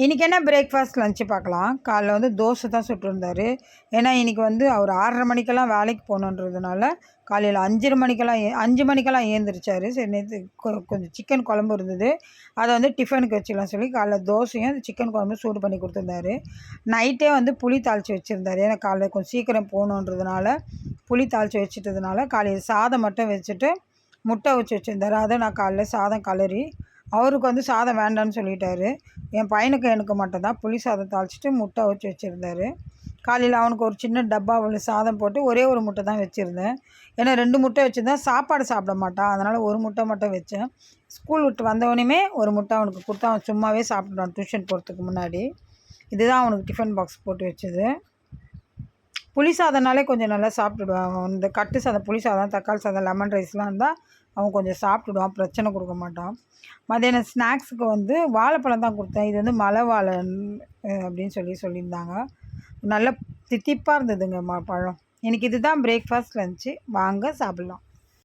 இன்றைக்கி என்ன breakfast lunch பார்க்கலாம். காலைல வந்து தோசை தான் சுட்டிருந்தார். ஏன்னா இன்றைக்கி வந்து அவர் 6:30 மணிக்கெல்லாம் வேலைக்கு போகணுன்றதுனால காலையில் 5 மணிக்கெல்லாம் ஏந்திரிச்சார். சரி நேற்று கொஞ்சம் சிக்கன் குழம்பு இருந்தது, அதை வந்து டிஃபனுக்கு வச்சுக்கலாம் சொல்லி காலைல தோசையும் சிக்கன் குழம்பு சூடு பண்ணி கொடுத்துருந்தாரு. நைட்டே வந்து புளி தாளித்து வச்சுருந்தாரு. ஏன்னா காலைல கொஞ்சம் சீக்கிரம் போகணுன்றதுனால புளி தாளித்து வச்சுட்டதுனால காலையில் சாதம் மட்டும் வச்சுட்டு முட்டை வச்சு வச்சுருந்தாரு. அதை நான் காலைல சாதம் கலரி அவருக்கு வந்து சாதம் வேண்டான்னு சொல்லிட்டாரு. என் பையனுக்கு எனக்கு மட்டும் தான் புளி சாதம் தாளிச்சிட்டு முட்டை வச்சு வச்சுருந்தாரு. காலையில் அவனுக்கு ஒரு சின்ன டப்பாவில் சாதம் போட்டு ஒரே ஒரு முட்டை தான் வச்சுருந்தேன். ஏன்னா 2 முட்டை வச்சுருந்தேன், சாப்பாடு சாப்பிட மாட்டான். அதனால் ஒரு முட்டை மட்டும் வச்சேன். ஸ்கூல் விட்டு வந்தவொடனே ஒரு முட்டை அவனுக்கு கொடுத்து அவன் சும்மாவே சாப்பிட்டுடுவான் டியூஷன் போகிறதுக்கு முன்னாடி. இதுதான் அவனுக்கு டிஃபன் பாக்ஸ் போட்டு வச்சது. புளி சாதம்னாலே கொஞ்சம் நல்லா சாப்பிட்டுடுவான். இந்த கட்டு சாதம், புளி சாதம், தக்காளி சாதம், லெமன் ரைஸ்லாம் இருந்தால் அவன் கொஞ்சம் சாப்பிட்டுடுவான், பிரச்சனை கொடுக்க மாட்டான். மதியானம் ஸ்நாக்ஸுக்கு வந்து வாழைப்பழம் தான் கொடுத்தேன். இது வந்து மலை வாழை அப்படின்னு சொல்லியிருந்தாங்க. நல்ல தித்திப்பாக இருந்ததுங்க பழம். எனக்கு இதுதான் பிரேக்ஃபாஸ்ட் லஞ்சு. வாங்க சாப்பிட்லாம்.